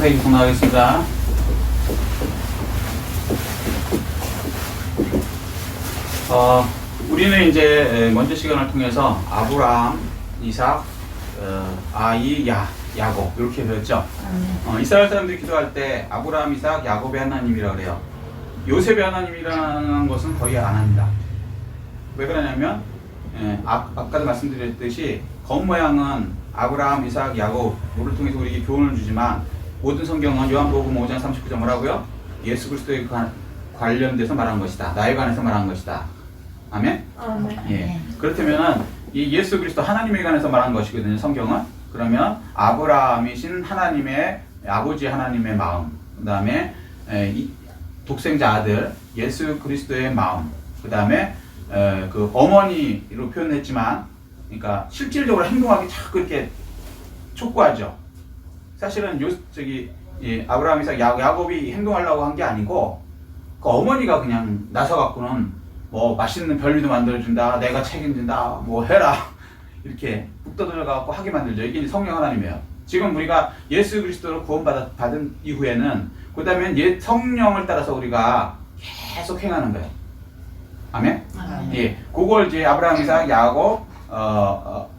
창세기 공부하겠습니다. 우리는 이제 먼저 시간을 통해서 아브라함, 이삭, 아이, 야곱 이렇게 배웠죠. 이스라엘 사람들이 기도할 때 아브라함, 이삭, 야곱의 하나님이라고 그래요. 요셉의 하나님이라는 것은 거의 안 합니다. 왜 그러냐면 아까도 말씀드렸듯이 겉모양은 아브라함, 이삭, 야곱을 통해서 우리에게 교훈을 주지만 모든 성경은 요한복음 5장 39절 뭐라고요? 예수 그리스도에 관련돼서 말한 것이다. 나에 관해서 말한 것이다. 아멘? 예. 그렇다면은 이 예수 그리스도 하나님에 관해서 말한 것이거든요. 성경은. 그러면 아브라함이신 하나님의 아버지 하나님의 마음, 그 다음에 독생자 아들 예수 그리스도의 마음, 그 다음에 그 어머니로 표현했지만, 그러니까 실질적으로 행동하기 자꾸 이렇게 촉구하죠. 사실은 아브라함, 이삭, 야곱이 행동하려고 한 게 아니고 그 어머니가 그냥 나서 갖고는 뭐 맛있는 별미도 만들어준다, 내가 책임진다, 뭐 해라 이렇게 북돋아 갖고 하게 만들죠. 이게 성령 하나님이에요. 지금 우리가 예수 그리스도로 구원받은 이후에는 그 다음에 성령을 따라서 우리가 계속 행하는 거예요. 아멘? 예, 그걸 이제 아브라함, 이삭, 야곱,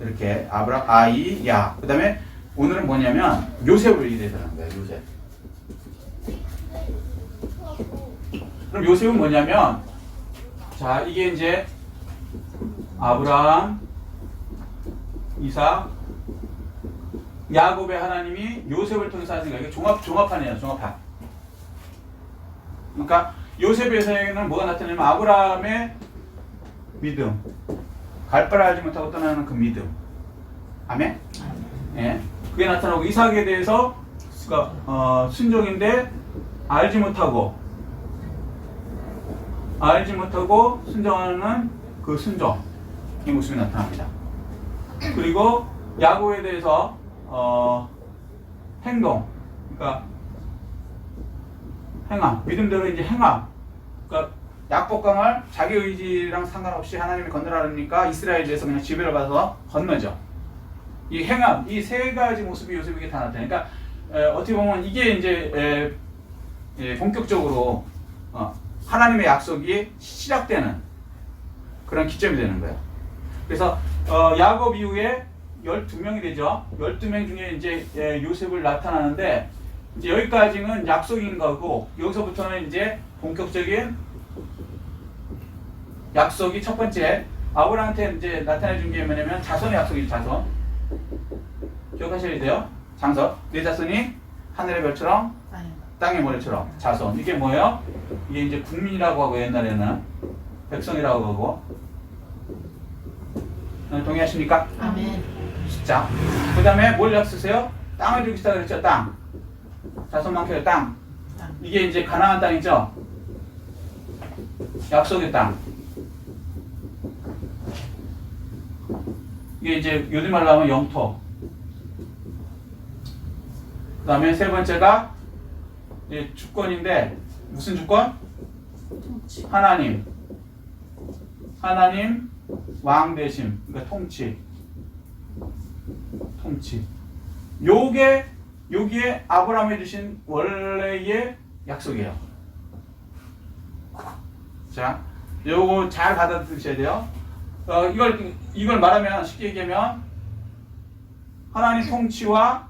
이렇게 아이, 야. 그 다음에 오늘은 뭐냐면 요셉을 얘기해서는 거예요. 요셉. 그럼 요셉은 뭐냐면, 자, 이게 이제 아브라함, 이삭, 야곱의 하나님이 요셉을 통해서 하신 거예요. 이게 종합판이에요. 종합판. 그러니까 요셉에서는 뭐가 나타나냐면 아브라함의 믿음, 갈 바를 알지 못하고 떠나는 그 믿음. 아멘? 예. 그게 나타나고, 이삭에 대해서 순종인데 알지 못하고 순종하는 그 순종, 이 모습이 나타납니다. 그리고 야곱에 대해서 행동, 그러니까 행함, 믿음대로 이제 행함. 그러니까 약복강을 자기 의지랑 상관없이 하나님이 건너라니까 이스라엘에서 그냥 지배를 받아서 건너죠. 이 행함, 이 세 가지 모습이 요셉에게 다 나타나요. 그러니까 어떻게 보면 이게 이제 본격적으로 하나님의 약속이 시작되는 그런 기점이 되는 거예요. 그래서 야곱 이후에 12명이 되죠. 12명 중에 이제 요셉을 나타나는데, 이제 여기까지는 약속인 거고, 여기서부터는 이제 본격적인 약속이 첫 번째, 아브라함한테 이제 나타내 준 게 뭐냐면 자손의 약속이죠. 자손. 기억하셔야 돼요. 장서. 내 자손이 하늘의 별처럼 땅의 모래처럼. 자손. 이게 뭐예요? 이게 이제 국민이라고 하고, 옛날에는 백성이라고 하고. 동의하십니까? 아멘. 자, 그 다음에 뭘 약속하세요? 땅을 주기시다 그랬죠. 땅. 자손 많게요. 땅. 이게 이제 가나안 땅이죠. 약속의 땅. 이게 이제 요즘 말로 하면 영토. 그 다음에 세 번째가 이제 주권인데, 무슨 주권? 하나님 왕 대심, 그러니까 통치. 여기에 아브라함이 주신 원래의 약속이에요. 자, 요거 잘 받아들이셔야 돼요. 이걸 말하면, 쉽게 얘기하면 하나님 통치와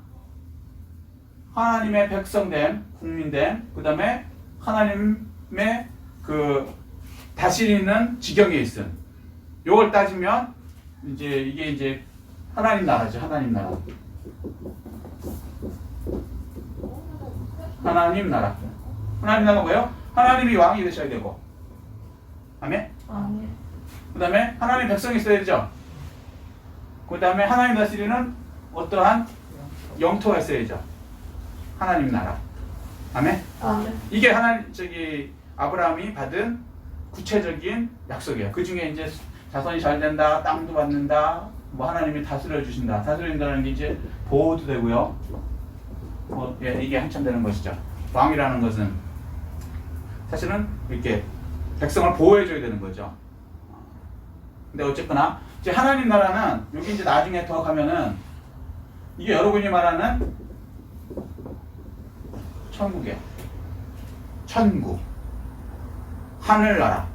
하나님의 백성됨, 국민됨, 그 다음에 하나님의 그 다스리는 지경에 있음. 요걸 따지면 이게 이제 하나님 나라죠. 하나님 나라. 하나님 나라가 뭐예요? 하나님이 왕이 되셔야 되고. 아멘? 그 다음에 하나님 백성이 있어야 되죠. 그 다음에 하나님 다스리는 어떠한 영토가 있어야죠. 하나님 나라. 아멘? 이게 아브라함이 받은 구체적인 약속이에요. 그 중에 이제 자손이 잘 된다, 땅도 받는다, 뭐 하나님이 다스려 주신다. 다스린다는 게 이제 보호도 되고요. 이게 한참 되는 것이죠. 왕이라는 것은 사실은 이렇게 백성을 보호해줘야 되는 거죠. 근데 어쨌거나 이제 하나님 나라는 여기 이제 나중에 더 가면은 이게 여러분이 말하는 천국이에요. 천국. 하늘나라.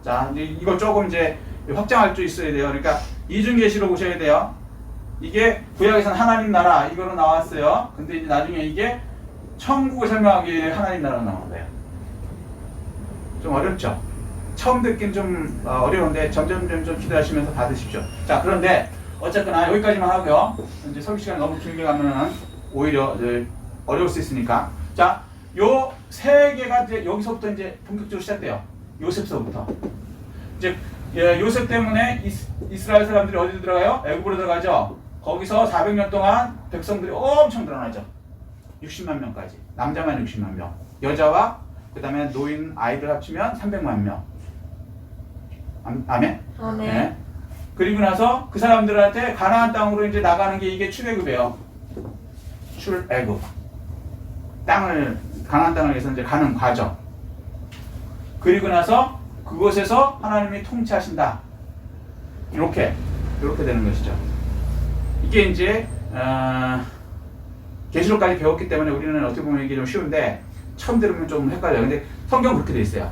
자, 이제 이걸 조금 이제 확장할 수 있어야 돼요. 그러니까 이중계시로 보셔야 돼요. 이게 구약에서는 하나님 나라 이거로 나왔어요. 근데 이제 나중에 이게 천국을 설명하기 위해 하나님 나라로 나오는 거예요. 좀 어렵죠? 처음 듣긴 좀 어려운데 점점 좀 기도하시면서 받으십시오. 자, 그런데 어쨌거나 여기까지만 하고요. 이제 설교 시간이 너무 길게 가면은 오히려 어려울 수 있으니까. 자, 요 세 개가 이제 여기서부터 이제 본격적으로 시작돼요. 요셉서부터. 이제 요셉 때문에 이스라엘 사람들이 어디 들어가요? 애굽으로 들어가죠. 거기서 400년 동안 백성들이 엄청 늘어나죠. 60만 명까지. 남자만 60만 명. 여자와 그 다음에 노인 아이들 합치면 300만 명. 아멘? 아멘. 네. 그리고 나서 그 사람들한테 가나안 땅으로 이제 나가는 게 이게 출애굽이에요. 출애굽. 가나안 땅을 위해서 이제 가는 과정. 그리고 나서 그곳에서 하나님이 통치하신다. 이렇게 되는 것이죠. 이게 이제 계시록까지 배웠기 때문에 우리는 어떻게 보면 이게 좀 쉬운데 처음 들으면 좀 헷갈려요. 근데 성경 그렇게 돼 있어요.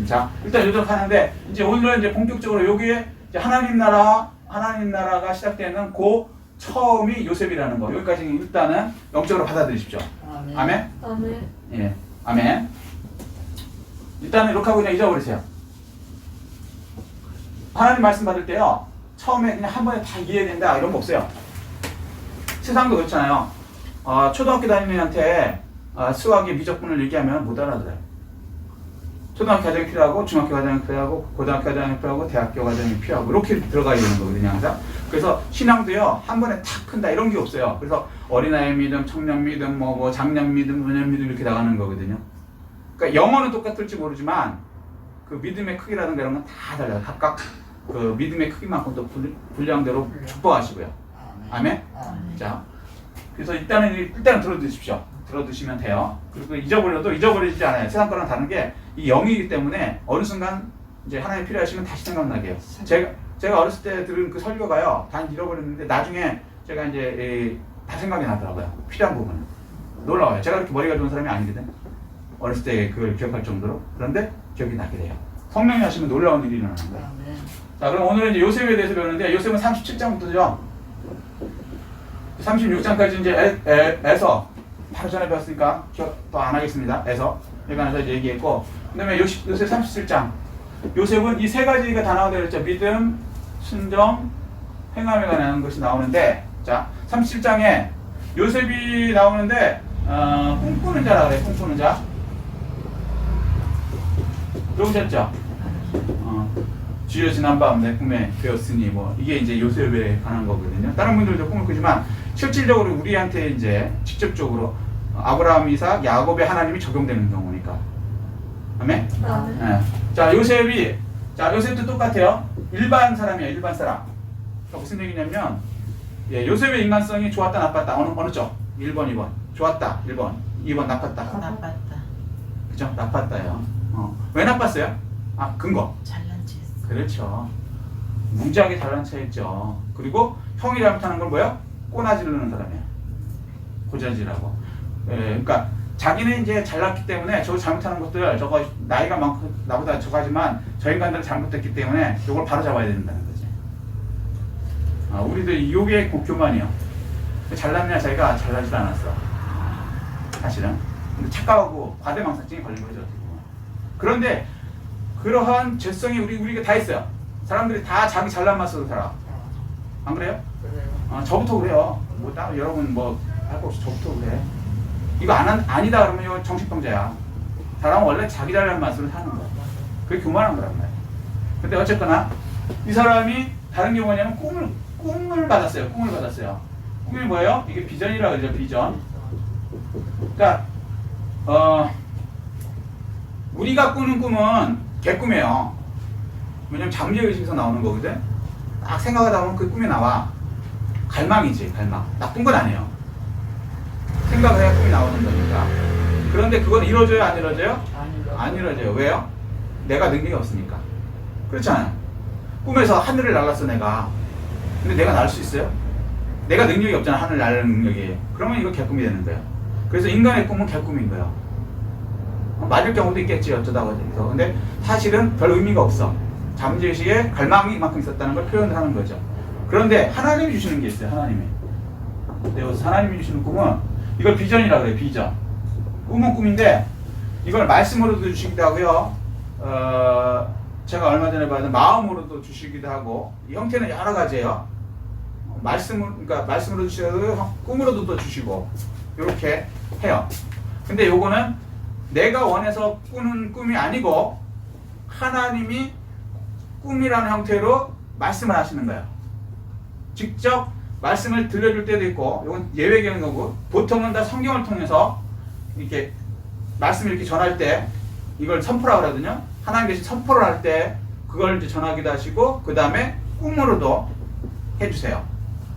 자, 일단 요즘 하는데 이제 오늘은 이제 본격적으로 여기에 이제 하나님 나라가 시작되는 그 처음이 요셉이라는 거. 여기까지 일단은 영적으로 받아들이십시오. 아멘. 아멘. 아멘. 예, 아멘. 일단은 이렇게 하고 그냥 잊어버리세요. 하나님 말씀 받을 때요, 처음에 그냥 한 번에 다 이해된다 이런 거 없어요. 세상도 그렇잖아요. 초등학교 다니는 애한테 수학의 미적분을 얘기하면 못 알아들어요. 초등학교 과정이 필요하고, 중학교 과정이 필요하고, 고등학교 과정이 필요하고, 대학교 과정이 필요하고, 이렇게 들어가야 되는 거거든요, 항상. 그래서 신앙도요, 한 번에 탁 큰다, 이런 게 없어요. 그래서 어린아이 믿음, 청년 믿음, 장년 믿음, 노년 믿음 이렇게 나가는 거거든요. 그러니까 영어는 똑같을지 모르지만, 그 믿음의 크기라든가 이런 건 다 달라요. 각각 그 믿음의 크기만큼 또 분량대로 축복하시고요. 아멘? 자, 그래서 일단은 들어두십시오. 들어두시면 돼요. 그리고 잊어버려도 잊어버리지 않아요. 세상 거랑 다른 게 이 영이기 때문에 어느 순간 이제 하나님 필요하시면 다시 생각나게 해요. 제가 어렸을 때 들은 그 설교가요, 다 잃어버렸는데 나중에 제가 이제 다 생각이 나더라고요. 필요한 부분은. 놀라워요. 제가 그렇게 머리가 좋은 사람이 아니거든. 어렸을 때 그걸 기억할 정도로. 그런데 기억이 나게 돼요. 성령이 하시면 놀라운 일이 일어나는 거예요. 자, 그럼 오늘은 이제 요셉에 대해서 배우는데, 요셉은 37장부터죠. 36장까지 이제 에서 바로 전에 배웠으니까 기억 더 안 하겠습니다. 에서 여기 안에서 이제 얘기했고, 그 다음에 요셉 37장. 요셉은 이 세 가지가 다 나오게 됐죠. 믿음, 순종, 행함에 관한 것이 나오는데, 자, 37장에 요셉이 나오는데 꿈꾸는 자라 그래. 꿈꾸는 자. 들어보셨죠? 주여 지난밤 내 꿈에 되었으니 이게 이제 요셉에 관한 거거든요. 다른 분들도 꿈을 꾸지만 실질적으로 우리한테 이제 직접적으로 아브라함, 이삭, 야곱의 하나님이 적용되는 경우니까. 아멘? 네. 자, 요셉도 똑같아요. 일반 사람이에요. 일반 사람. 그러니까 무슨 얘기냐면, 요셉의 인간성이 좋았다 나빴다. 어느 쪽? 1번, 2번. 좋았다. 1번. 2번 나빴다. 나빴다. 그죠? 나빴다요. 왜 나빴어요? 근거. 잘난 체 했어. 그렇죠. 무지하게 잘난 체했죠. 그리고 형이 잘못하는 걸 뭐야? 꼬나지르는 사람이야. 고자지라고. 그러니까 자기는 이제 잘났기 때문에 저 잘못하는 것들, 저거 나이가 많고 나보다 저가지만 저 인간들은 잘못했기 때문에 이걸 바로 잡아야 된다는 거지. 우리도 이게 교만이요. 잘났냐 자기가 잘나지도 않았어. 사실은. 근데 착각하고 과대망상증에 걸린 거죠. 그런데 그러한 죄성이 우리가 다 있어요. 사람들이 다 자기 잘난 맛으로 살아. 안 그래요? 그래요. 저부터 그래요. 여러분 할 거 없이 저부터 그래. 이거 아니다 그러면 이거 정신병자야. 사람은 원래 자기 잘난 맛으로 사는 거야. 그게 교만한 거란 말이야. 근데 어쨌거나 이 사람이 다른 게 뭐냐면 꿈을 받았어요. 꿈이 뭐예요? 이게 비전이라고 그러죠. 비전. 그러니까 우리가 꾸는 꿈은 개꿈이에요. 왜냐면 잠재의식에서 나오는 거거든. 딱 생각하다 보면 그 꿈이 나와. 갈망이지, 갈망. 나쁜 건 아니에요. 생각을 해야 꿈이 나오는 거니까. 그런데 그건 이루어져요, 안 이루어져요? 안 이루어져요. 왜요? 내가 능력이 없으니까. 그렇잖아요. 꿈에서 하늘을 날랐어, 내가. 근데 내가 날 수 있어요? 내가 능력이 없잖아, 하늘 날는 능력이. 그러면 이거 개꿈이 되는 거예요. 그래서 인간의 꿈은 개꿈인 거예요. 맞을 경우도 있겠지 어쩌다가 해서. 근데 사실은 별 의미가 없어. 잠재의식에 갈망이 이만큼 있었다는 걸 표현을 하는 거죠. 그런데 하나님이 주시는 게 있어요. 하나님이. 그래서 하나님이 주시는 꿈은 이걸 비전이라고 그래요. 비전. 꿈은 꿈인데 이걸 말씀으로도 주시기도 하고요. 제가 얼마 전에 받은 마음으로도 주시기도 하고 이 형태는 여러 가지예요. 그러니까 말씀으로 주시고 꿈으로도 또 주시고 이렇게 해요. 근데 요거는 내가 원해서 꾸는 꿈이 아니고 하나님이 꿈이라는 형태로 말씀을 하시는 거예요. 직접 말씀을 들려줄 때도 있고 이건 예외 경우고 보통은 다 성경을 통해서 이렇게 말씀을 이렇게 전할 때 이걸 선포라고 하거든요. 하나님 계신 선포를 할 때 그걸 이제 전하기도 하시고 그 다음에 꿈으로도 해주세요.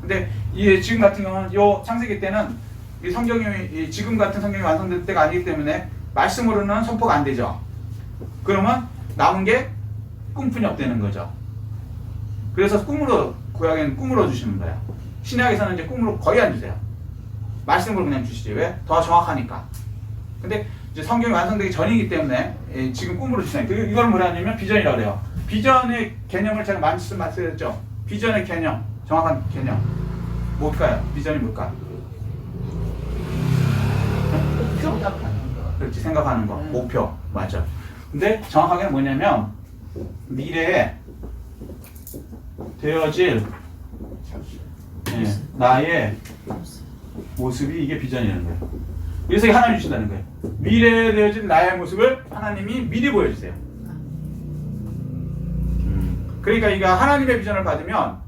근데 이 지금 같은 경우는 요 창세기 때는 이 성경이 지금 같은 성경이 완성될 때가 아니기 때문에 말씀으로는 선포가 안 되죠. 그러면 남은 게 꿈뿐이 되는 거죠. 그래서 꿈으로 구약에는 꿈으로 주시는 거예요. 신약에서는 이제 꿈으로 거의 안 주세요. 말씀으로 그냥 주시죠. 왜? 더 정확하니까. 근데 이제 성경이 완성되기 전이기 때문에 지금 꿈으로 주시나요. 이걸 뭐라 하냐면 비전이라고 그래요. 비전의 개념을 제가 말씀드렸죠. 비전의 개념, 정확한 개념 뭘까요? 비전이 뭘까? 생각하는 거. 그렇지, 생각하는 거. 목표. 맞아. 근데 정확하게는 뭐냐면 미래에 되어질 나의 모습이 이게 비전이라는 거예요. 그래서 이게 하나님이 주신다는 거예요. 미래에 되어질 나의 모습을 하나님이 미리 보여주세요. 그러니까 이거 하나님의 비전을 받으면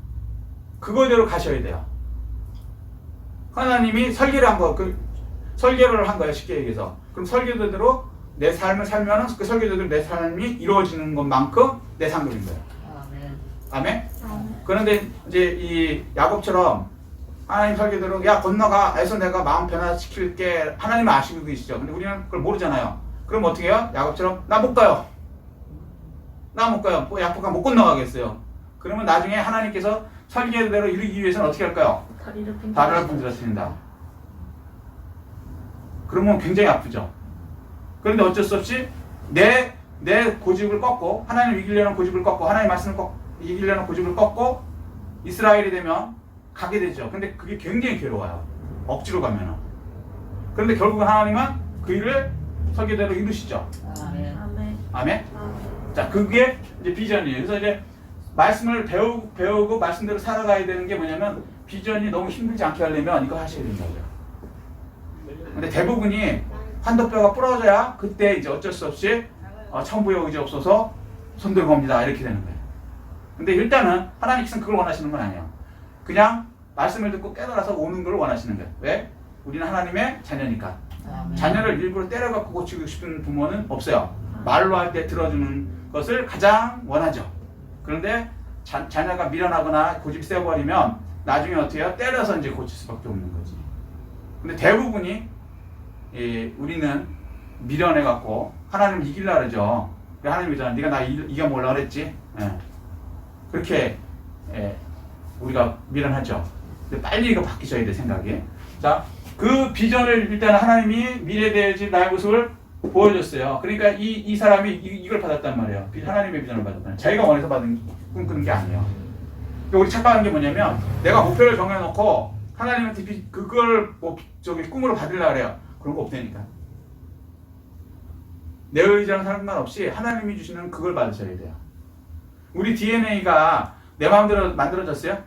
그거대로 가셔야 돼요. 하나님이 설계를 한 거, 설계를 한 거예요. 쉽게 얘기해서. 그럼 설계대로 내 삶을 살면은 그 설계대로 내 삶이 이루어지는 것만큼 내 상급인 거예요. 아멘? 그런데 이제 이 야곱처럼 하나님 설계대로 야 건너가 해서 내가 마음 변화시킬게 하나님은 아시고 계시죠. 근데 우리는 그걸 모르잖아요. 그럼 어떻게 해요? 야곱처럼 나 못 가요. 나 못 가요. 야곱가 못 건너가겠어요. 그러면 나중에 하나님께서 설계대로 이루기 위해서는 어떻게 할까요? 다리를 분들었습니다. 그러면 굉장히 아프죠. 그런데 어쩔 수 없이 내 고집을 꺾고 하나님 이기려는 고집을 꺾고 하나님 말씀을 이기려는 고집을 꺾고 이스라엘이 되면 가게 되죠. 근데 그게 굉장히 괴로워요. 억지로 가면은. 그런데 결국은 하나님은 그 일을 설계대로 이루시죠. 아멘. 아멘. 자, 그게 이제 비전이에요. 그래서 이제 말씀을 배우고 말씀대로 살아가야 되는 게 뭐냐면 비전이 너무 힘들지 않게 하려면 이거 하셔야 된다고요. 근데 대부분이 환도뼈가 부러져야 그때 이제 어쩔 수 없이 천부의 의지 없어서 손들고 옵니다. 이렇게 되는 거예요. 근데 일단은 하나님께서는 그걸 원하시는 건 아니에요. 그냥 말씀을 듣고 깨달아서 오는 걸 원하시는 거예요. 왜? 우리는 하나님의 자녀니까. 자녀를 일부러 때려갖고 고치고 싶은 부모는 없어요. 말로 할 때 들어주는 것을 가장 원하죠. 그런데 자녀가 미련하거나 고집이 세버리면 나중에 어떻게 해요? 때려서 이제 고칠 수밖에 없는 거지. 근데 대부분이 우리는 미련해갖고 하나님을 이기려고 그러죠. 하나님이 잖아. 네가 나 이겨먹으려고 그랬지. 그렇게 우리가 미련하죠. 근데 빨리 이거 바뀌셔야 돼 생각이. 자, 그 비전을 일단 하나님이 미래에 되어질 나의 모습을 보여줬어요. 그러니까 이 사람이 이걸 받았단 말이에요. 하나님의 비전을 받았단. 자기가 원해서 꿈꾸는 게 아니에요. 우리 착각하는 게 뭐냐면 내가 목표를 정해놓고 하나님한테 그걸 꿈으로 받으려고 그래요. 그런 거 없다니까. 내 의지랑 상관없이 하나님이 주시는 그걸 받으셔야 돼요. 우리 DNA가 내 마음대로 만들어졌어요?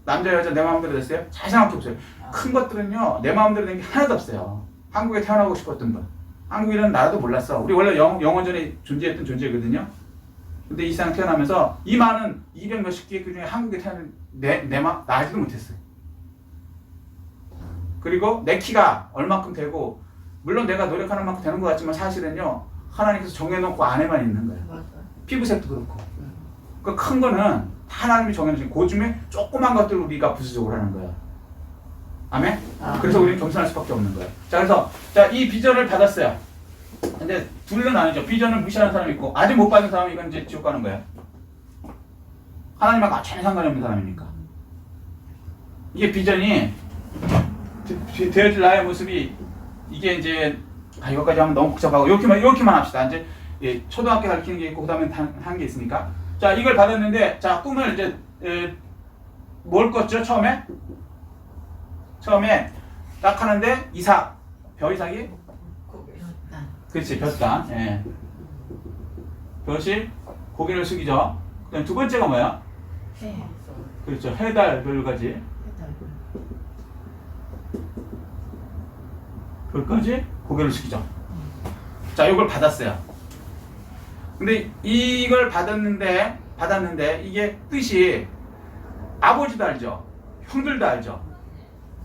남자 여자 내 마음대로 됐어요? 잘 생각해보세요. 큰 것들은요 내 마음대로 된 게 하나도 없어요. 한국에 태어나고 싶었던 분, 한국이라는 나라도 몰랐어. 우리 원래 영원전에 존재했던 존재거든요. 근데 이 세상 태어나면서 이 많은 200 몇십 개 그중에 한국에 태어난 내 마음 나 알지도 못했어요. 그리고 내 키가 얼만큼 되고 물론 내가 노력하는 만큼 되는 것 같지만 사실은요 하나님께서 정해놓고 안에만 있는 거예요. 맞아. 피부색도 그렇고. 그 큰 거는 다 하나님이 정해놓으신 그 중에 조그만 것들을 우리가 부수적으로 하는 거예요. 아멘? 그래서 우리는 겸손할 수밖에 없는 거예요. 자, 그래서 이 비전을 받았어요. 근데 둘은 아니죠. 비전을 무시하는 사람이 있고 아직 못 받은 사람이 이건 이제 지옥 가는 거예요. 하나님하고 전혀 상관이 없는 사람이니까. 이게 비전이 되어질 나의 모습이 이게 이제 이것까지 하면 너무 복잡하고 이렇게만 합시다. 이제 초등학교 가르치는 게 있고 그다음에 하는 게 있으니까. 자, 이걸 받았는데 자, 꿈을 이제 뭘 꿨죠? 처음에 딱 하는데 이삭, 벼이삭이? 그렇지, 벼단. 예. 벼이 고개를 숙이죠. 그다음 두 번째가 뭐야? 그렇죠, 해달 별까지. 별까지 고개를 숙이죠. 자, 이걸 받았어요. 근데 이걸 받았는데 이게 뜻이 아버지도 알죠, 형들도 알죠.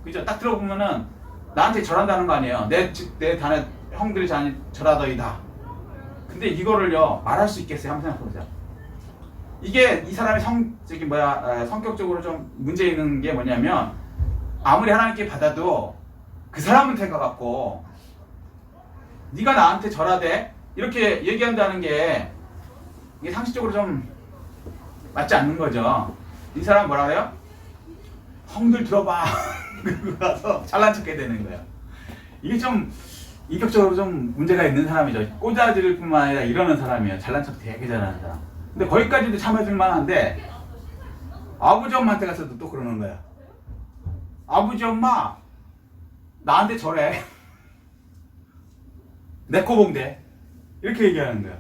그죠? 딱 들어보면은 나한테 절한다는 거 아니에요. 내 단에 형들이 절하더이다. 근데 이거를요 말할 수 있겠어요? 한번 생각해보자. 이게 이 사람이 성격적으로 좀 문제 있는 게 뭐냐면 아무리 하나님께 받아도 그 사람한테 가갖고 네가 나한테 절하대 이렇게 얘기한다는 게 이게 상식적으로 좀 맞지 않는 거죠. 이 사람 뭐라 그래요? 형들 들어봐. 그러고 가서 잘난 척해야 되는 거예요. 이게 좀 인격적으로 좀 문제가 있는 사람이죠. 꼬자질 뿐만 아니라 이러는 사람이에요. 잘난 척 되게 잘하는 사람. 근데 거기까지도 참아줄 만한데 아버지 엄마한테 가서도 또 그러는 거야. 아버지 엄마 나한테 절해. 내 코봉대. 이렇게 얘기하는 거야.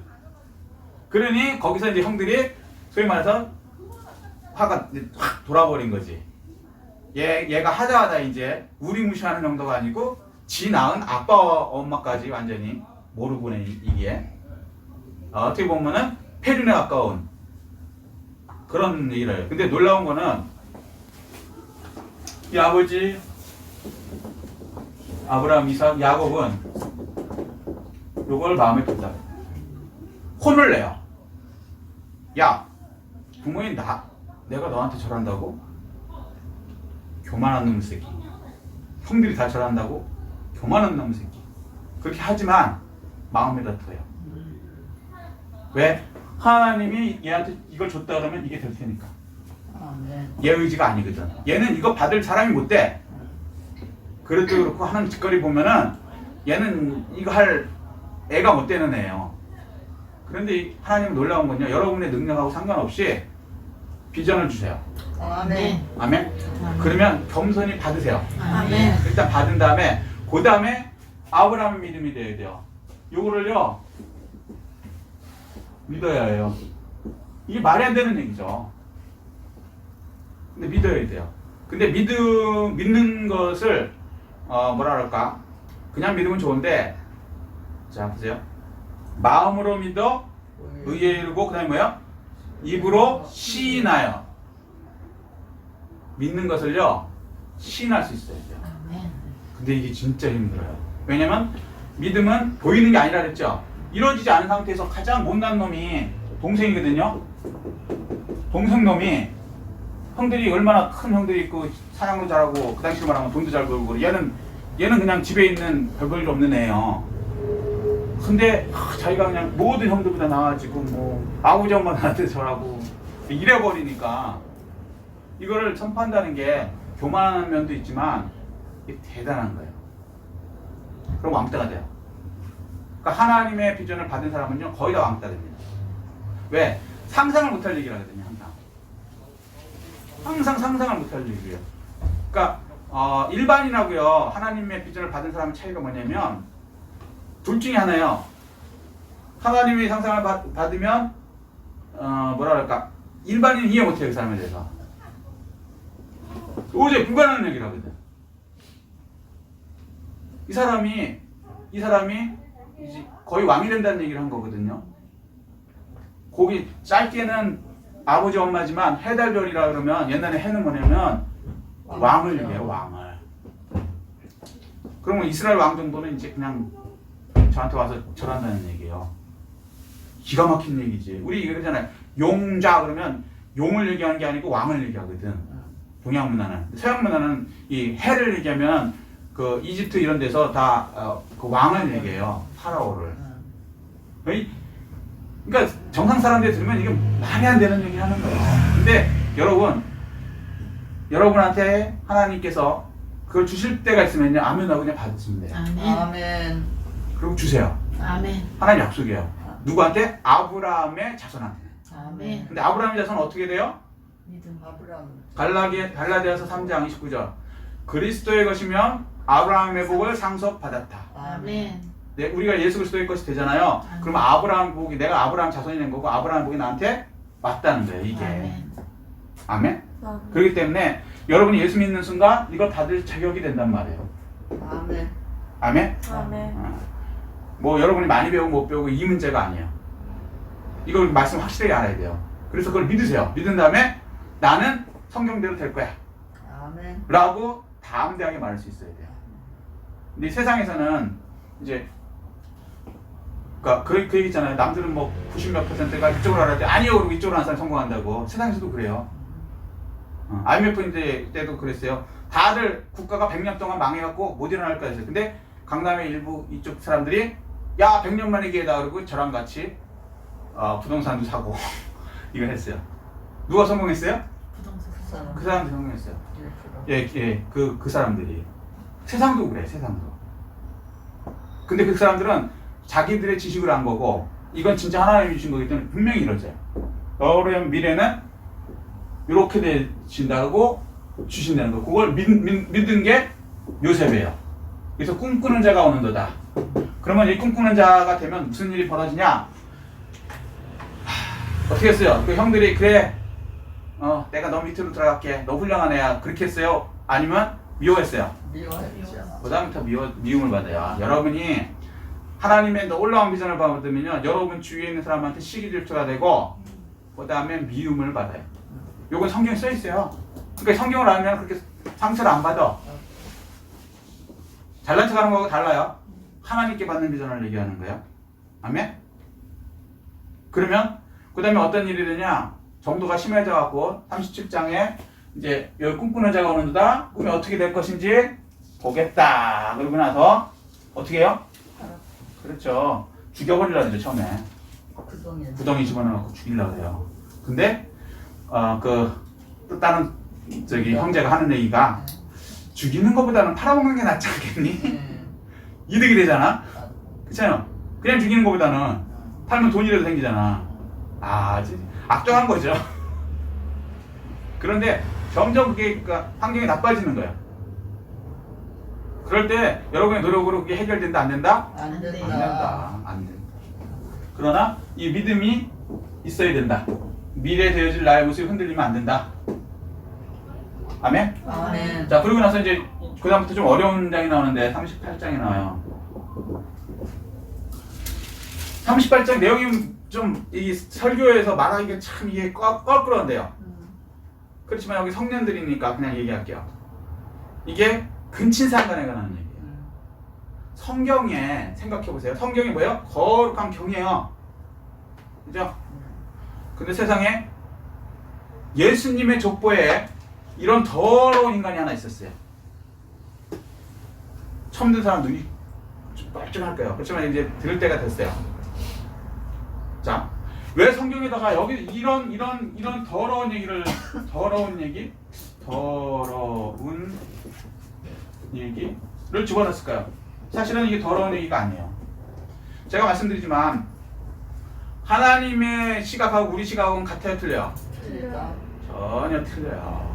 그러니 거기서 이제 형들이 소위 말해서 화가 확 돌아버린 거지. 얘가 하자하자 이제 우리 무시하는 정도가 아니고 지 낳은 아빠 엄마까지 완전히 모르고네 이게. 어떻게 보면은 폐륜에 가까운 그런 얘기를 해요. 근데 놀라운 거는 이 아버지 아브라함, 이삭, 야곱은 요걸 마음에 든다. 혼을 내요. 야, 부모님 내가 너한테 절한다고? 교만한 놈의 새끼. 형들이 다 절한다고? 교만한 놈의 새끼. 그렇게 하지만 마음에다 둬요. 왜? 하나님이 얘한테 이걸 줬다 그러면 이게 될 테니까. 얘 의지가 아니거든. 얘는 이거 받을 사람이 못 돼. 그래도 그렇고 하는 짓거리 보면은 얘는 이거 할 애가 못 되는 애예요. 그런데 하나님은 놀라운 건요, 여러분의 능력하고 상관없이 비전을 주세요. 아멘. 아멘? 그러면 겸손히 받으세요. 아멘. 일단 받은 다음에 그 다음에 아브라함의 믿음이 돼야 돼요. 요거를요 믿어야 해요. 이게 말이 안 되는 얘기죠. 근데 믿어야 돼요. 근데 믿는 것을 뭐라 그럴까? 그냥 믿으면 좋은데, 자 보세요. 마음으로 믿어 의에 이르고 그 다음에 뭐야? 입으로 시인하여. 믿는 것을요 시인할 수 있어야 돼요. 근데 이게 진짜 힘들어요. 왜냐면 믿음은 보이는 게 아니라 그랬죠. 이루어지지 않은 상태에서 가장 못난 놈이 동생이거든요. 동생놈이 형들이 얼마나 큰 형들이 있고 사냥도 잘하고 그 당시로 말하면 돈도 잘 벌고 얘는 그냥 집에 있는 별 볼 일 없는 애예요. 근데 자기가 그냥 모든 형들보다 나아지고 뭐 아버지 엄마 나한테 절하고 이래버리니까 이거를 선포한다는 게 교만한 면도 있지만 이게 대단한 거예요. 그럼 왕따가 돼요. 그러니까 하나님의 비전을 받은 사람은요 거의 다 왕따 됩니다. 왜? 상상을 못할 얘기를 하거든요. 항상 상상을 못할 얘기예요. 그러니까 일반인하고요 하나님의 비전을 받은 사람의 차이가 뭐냐면 둘 중에 하나예요. 하나님의 상상을 받으면 뭐라 그럴까, 일반인은 이해 못해요. 그 사람에 대해서 도저히 불가능한 얘기를 하거든. 이 사람이 이제 거의 왕이 된다는 얘기를 한 거거든요. 거기 짧게는 아버지 엄마지만 해달별이라 그러면 옛날에 해는 뭐냐면 왕을 얘기해요. 왕을. 그러면 이스라엘 왕 정도는 이제 그냥 저한테 와서 절한다는 얘기예요. 기가 막힌 얘기지. 우리 이러잖아요. 용자 그러면 용을 얘기하는 게 아니고 왕을 얘기하거든. 동양 문화는. 서양 문화는 이 해를 얘기하면 그 이집트 이런 데서 다 그 왕을 얘기해요. 파라오를. 그러니까 정상 사람들이 들으면 이게 말이 안 되는 얘기 하는 거예요. 근데 여러분한테 하나님께서 그걸 주실 때가 있으면요, 아멘하고 그냥 받으시면 돼요. 아멘. 아멘. 그리고 주세요. 아멘. 하나님 약속이에요. 누구한테? 아브라함의 자손한테. 아멘. 근데 아브라함의 자손은 어떻게 돼요? 믿음. 아브라함. 갈라디아서 3장 29절. 그리스도의 것이면 아브라함의 복을 상속받았다. 아멘. 네, 우리가 예수 그리스도의 것이 되잖아요. 그러면 아브라함 복이, 내가 아브라함 자손이 된 거고 아브라함 복이 나한테 맞다는 거예요, 이게. 아멘. 아멘? 그렇기 때문에 여러분이 예수 믿는 순간 이걸 받을 자격이 된단 말이에요. 아멘. 아멘? 아멘. 뭐 여러분이 많이 배우고 못 배우고 이 문제가 아니에요. 이걸 말씀 확실하게 알아야 돼요. 그래서 그걸 믿으세요. 믿은 다음에 나는 성경대로 될 거야 아멘. 라고 담대하게 말할 수 있어야 돼요. 근데 이 세상에서는 이제 그러니까 그 얘기 있잖아요. 남들은 뭐 90몇 %가 이쪽으로 알아야 돼. 아니요, 그리고 이쪽으로 하는 사람 성공한다고. 세상에서도 그래요. IMF 때도 그랬어요. 다들 국가가 100년 동안 망해갖고 못 일어날 거야 했어요. 근데 강남의 일부 이쪽 사람들이 야 100년 만에 기회다 그러고 저랑 같이 부동산도 사고 이걸 했어요. 누가 성공했어요? 부동산. 그 사람들이 성공했어요. 1%. 예, 그 사람들이. 세상도 그래, 세상도. 근데 그 사람들은 자기들의 지식을 한 거고, 이건 진짜 하나님이 주신 거기 때문에 분명히 이루어져요. 너의 미래는 이렇게 되신다고 주신다는 거. 그걸 믿은 게 요셉이에요. 그래서 꿈꾸는 자가 오는도다. 그러면 이 꿈꾸는 자가 되면 무슨 일이 벌어지냐? 어떻게 했어요? 그 형들이 그래, 내가 너 밑으로 들어갈게. 너 훌륭한 애야. 그렇게 했어요? 아니면 미워했어요? 미워했죠. 그다음부터 미움을 받아요. 여러분이 하나님의 놀라운 비전을 받으면요, 여러분 주위에 있는 사람한테 시기 질투가 되고, 그 다음에 미움을 받아요. 요건 성경에 써 있어요. 그러니까 성경을 알면 그렇게 상처를 안 받아. 잘난 척하는 거하고 달라요. 하나님께 받는 비전을 얘기하는 거예요. 아멘? 그러면 그 다음에 어떤 일이 되냐? 정도가 심해져 갖고 37장에 이제 여기 꿈꾸는 자가 오는도다. 꿈이 어떻게 될 것인지 보겠다. 그러고 나서 어떻게 해요? 그렇죠. 죽여버리려고 그러죠, 처음에. 구덩이 집어넣고 죽이려고 해요. 근데 또 다른 형제가 하는 얘기가 죽이는 것보다는 팔아먹는 게 낫지 않겠니? 이득이 되잖아. 그렇잖아요. 그냥 죽이는 것보다는 팔면 돈이라도 생기잖아. 악정한 거죠. 그런데 점점 그게 환경이 나빠지는 거예요. 그럴 때 여러분의 노력으로 그게 해결된다, 안 된다? 안 된다. 된다. 안 된다. 그러나 이 믿음이 있어야 된다. 미래 되어질 나의 모습이 흔들리면 안 된다. 아멘? 아멘. 자, 그러고 나서 이제 그 다음부터 좀 어려운 장이 나오는데 38장이 나와요. 38장 내용이 좀 이 설교에서 말하기가 참 이게 껄끄러운데요. 그렇지만 여기 성년들이니까 그냥 얘기할게요. 이게 근친상간에 관한 얘기예요. 성경에 생각해보세요. 성경이 뭐예요? 거룩한 경이에요. 그죠? 근데 세상에 예수님의 족보에 이런 더러운 인간이 하나 있었어요. 처음 듣는 사람 눈이 좀 뻘쭘할 거예요. 그렇지만 이제 들을 때가 됐어요. 자, 왜 성경에다가 여기 이런 더러운 얘기를 더러운 얘기를 집어넣었을까요? 사실은 이게 더러운 얘기가 아니에요. 제가 말씀드리지만 하나님의 시각하고 우리 시각은 같아요, 틀려요? 틀리다. 전혀 틀려요.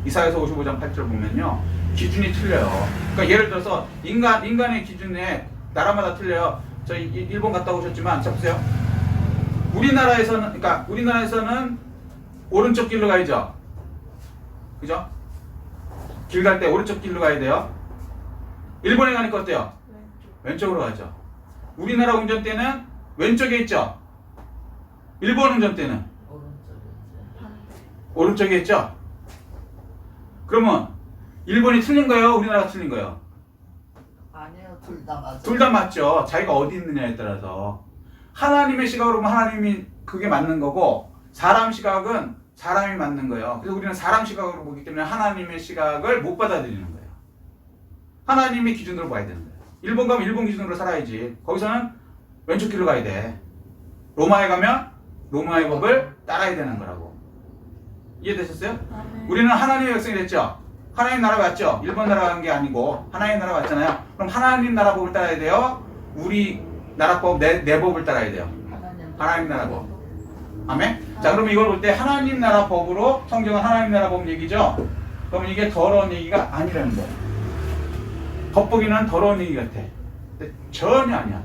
이사야서 55장 8절 보면요, 기준이 틀려요. 그러니까 예를 들어서 인간의 기준에 나라마다 틀려요. 저 일본 갔다 오셨지만 자 보세요. 우리나라에서는 오른쪽 길로 가야죠. 그죠? 길 갈 때 오른쪽 길로 가야 돼요. 일본에 가니까 어때요? 왼쪽으로 가죠. 우리나라 운전대는 왼쪽에 있죠. 일본 운전대는 오른쪽에 있죠. 그러면 일본이 틀린 거예요? 우리나라가 틀린 거예요? 아니요, 둘 다 맞아요. 둘 다 맞죠. 자기가 어디 있느냐에 따라서. 하나님의 시각으로 보면 하나님이 그게 맞는 거고, 사람 시각은 사람이 맞는 거예요. 그래서 우리는 사람 시각으로 보기 때문에 하나님의 시각을 못 받아들이는 거예요. 하나님의 기준으로 봐야 되는 거예요. 일본 가면 일본 기준으로 살아야지. 거기서는 왼쪽 길로 가야 돼. 로마에 가면 로마의 법을 따라야 되는 거라고. 이해되셨어요? 우리는 하나님의 백성이 됐죠. 하나님 나라 갔죠? 일본 나라 간 게 아니고 하나님 나라 갔잖아요. 그럼 하나님 나라 법을 따라야 돼요? 우리 나라법 내 법을 따라야 돼요? 하나님 나라 법. 아멘? 자, 그러면 이걸 볼 때 하나님 나라 법으로 성경은 하나님 나라 법 얘기죠? 그러면 이게 더러운 얘기가 아니라는 거예요. 겉보기는 더러운 얘기 같아. 근데 전혀 아니야.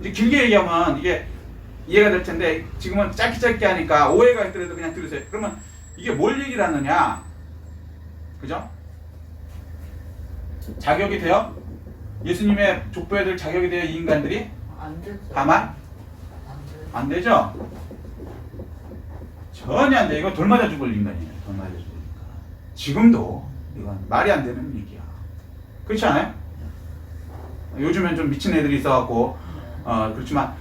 이제 길게 얘기하면 이게 이해가 될 텐데 지금은 짧게 하니까 오해가 있더라도 그냥 들으세요. 그러면 이게 뭘 얘기를 하느냐? 그죠? 자격이 돼요? 예수님의 족보에 들 자격이 돼요? 이 인간들이? 안 되죠. 다만? 안 되죠? 전혀 안 돼. 이거 돌 맞아 죽을 인간이에요. 돌 맞아 죽으니까. 지금도 이건 말이 안 되는 얘기야. 그렇지 않아요? 요즘엔 좀 미친 애들이 있어갖고 그렇지만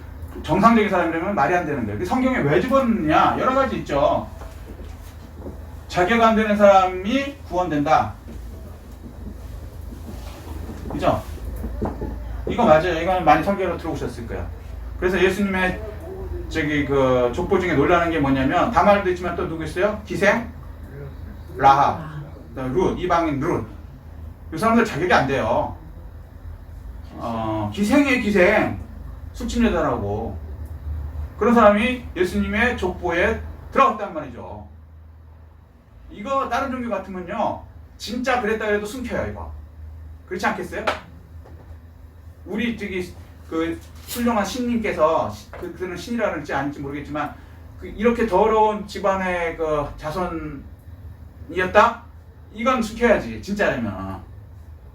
정상적인 사람이라면 말이 안 되는 거예요. 근데 성경에 왜 집어넣느냐? 여러 가지 있죠. 자격 안 되는 사람이 구원된다. 그죠? 이거 맞아요. 이건 많이 설교로 들어오셨을 거예요. 그래서 예수님의 그 족보 중에 놀라는 게 뭐냐면 다말도 있지만 또 누구 있어요? 기생? 라합, 룻, 이방인 룻. 이 사람들 자격이 안 돼요. 기생의 기생, 수침여자라고. 그런 사람이 예수님의 족보에 들어갔단 말이죠. 이거 다른 종교 같으면요, 진짜 그랬다 해도 숨겨요, 이거. 그렇지 않겠어요? 우리 그 훌륭한 신님께서 그들은 신이라 그럴지 아닐지 모르겠지만 이렇게 더러운 집안의 그 자손이었다? 이건 숨겨야지, 진짜라면.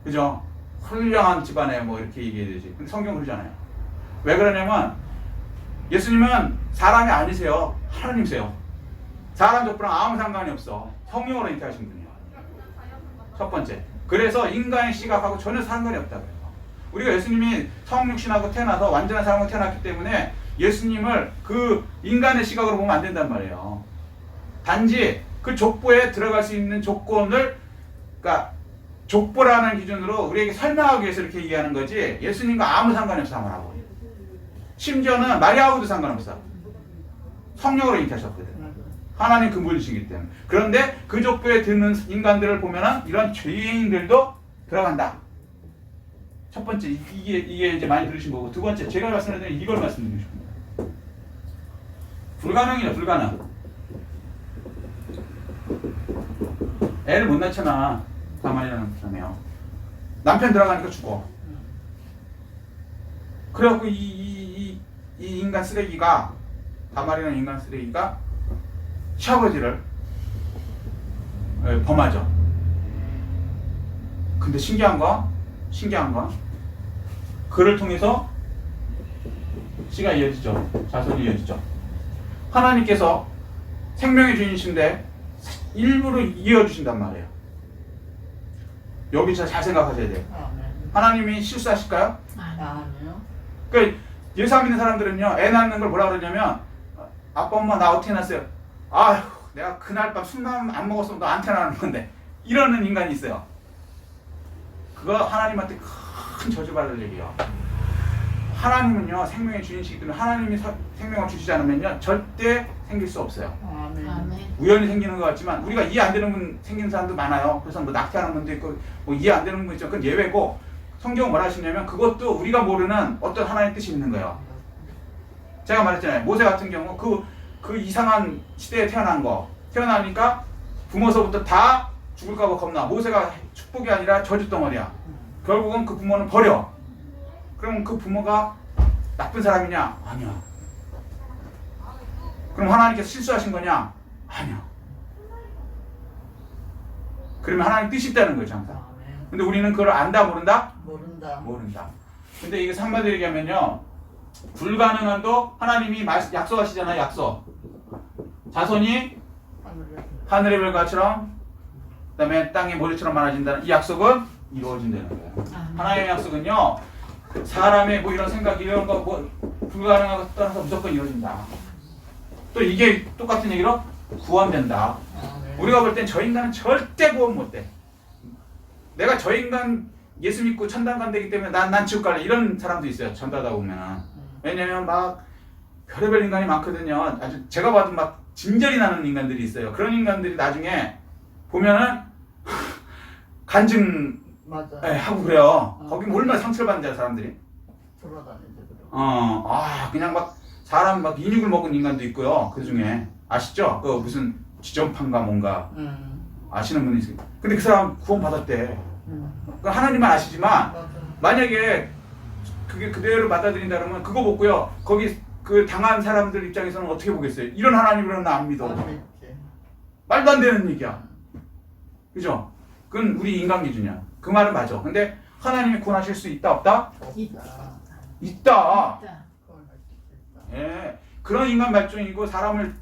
그죠? 훌륭한 집안에 뭐 이렇게 얘기해야 되지. 근데 성경은 그러잖아요. 왜 그러냐면 예수님은 사람이 아니세요. 하나님이세요. 사람 족보랑 아무 상관이 없어. 성령으로 잉태하신 분이에요. 첫 번째. 그래서 인간의 시각하고 전혀 상관이 없다 그래요. 우리가 예수님이 성육신하고 태어나서 완전한 사람으로 태어났기 때문에 예수님을 그 인간의 시각으로 보면 안 된단 말이에요. 단지 그 족보에 들어갈 수 있는 조건을, 그러니까 족보라는 기준으로 우리에게 설명하기 위해서 이렇게 얘기하는 거지 예수님과 아무 상관이 없어. 아무하고. 심지어는 마리아하고도 상관없어. 성령으로 잉태하셨거든. 하나님 근본이시기 때문에. 그런데 그 족보에 드는 인간들을 보면은 이런 죄인들도 들어간다. 첫 번째, 이게 이제 많이 들으신 거고, 두 번째, 제가 말씀드린 이걸 말씀드리고 싶습니다. 불가능이죠, 불가능. 애를 못 낳잖아. 다만이라는 사람이요. 남편 들어가니까 죽어. 그래갖고 이 인간 쓰레기가, 다말이라는 인간 쓰레기가 시아버지를 범하죠. 근데 신기한 건 그를 통해서 씨가 이어지죠. 자손이 이어지죠. 하나님께서 생명의 주인이신데 일부러 이어주신단 말이에요. 여기 잘 생각하셔야 돼요. 하나님이 실수하실까요? 아니요. 그러니까 예수 안 믿는 사람들은요, 애 낳는 걸 뭐라 그러냐면, 아빠 엄마 나 어떻게 낳았어요? 아휴, 내가 그날 밤 술만 안 먹었으면 너한테 낳는 건데, 이러는 인간이 있어요. 그거 하나님한테 큰 저주받을 얘기예요. 하나님은요, 생명의 주인이시기 때문에 하나님이 생명을 주시지 않으면요, 절대 생길 수 없어요. 아멘. 우연히 생기는 것 같지만 우리가 이해 안 되는 분 생기는 사람도 많아요. 그래서 뭐 낙태하는 분도 있고 뭐 이해 안 되는 분 있죠. 그건 예외고, 성경은 뭐라 하시냐면 그것도 우리가 모르는 어떤 하나님의 뜻이 있는 거예요. 제가 말했잖아요. 모세 같은 경우 그 이상한 시대에 태어나니까 부모서부터 다 죽을까 봐 겁나. 모세가 축복이 아니라 저주덩어리야. 결국은 그 부모는 버려. 그럼 그 부모가 나쁜 사람이냐? 아니야. 그럼 하나님께서 실수하신 거냐? 아니야. 그러면 하나님 뜻이 있다는 거죠, 항상. 근데 우리는 그걸 안다, 모른다? 모른다. 근데 이게 한마디로 얘기하면요, 불가능한도 하나님이 약속하시잖아요, 약속. 자손이 하늘의 별과처럼, 그 다음에 땅의 모래처럼 많아진다는 이 약속은 이루어진다는 거예요. 하나님의 약속은요, 사람의 뭐 이런 생각, 이런 거 뭐 불가능한 것 따라서 무조건 이루어진다. 또 이게 똑같은 얘기로 구원된다. 우리가 볼 땐 저 인간은 절대 구원 못돼. 내가 저 인간 예수 믿고 천당 간다기 때문에 난 지옥 갈래, 이런 사람도 있어요. 전도하다 보면은. 왜냐면 막 별의별 인간이 많거든요. 아주 제가 봐도 막 진절이 나는 인간들이 있어요. 그런 인간들이 나중에 보면은 간증 맞아. 하고 그래요. 거기 얼마나 상처를 받는 줄 알아, 사람들이. 돌아다니지 그럼. 그냥 막 사람 막 인육을 먹은 인간도 있고요. 그 중에 아시죠? 그 무슨 지점판가 뭔가 아시는 분이 있어요. 근데 그 사람 구원 받았대. 그 하나님만 아시지만 맞아. 만약에 그게 그대로 받아들인다 그러면 그거 먹고요. 거기 그 당한 사람들 입장에서는 어떻게 보겠어요? 이런 하나님이라는 나 안 믿어. 안 믿지. 말도 안 되는 얘기야. 그죠? 그건 우리 인간 기준이야. 그 말은 맞아. 근데 하나님이 구원하실 수 있다 없다? 있다. 있다. 있다. 그걸 할수 있다. 예. 그런 인간 발전이고 사람을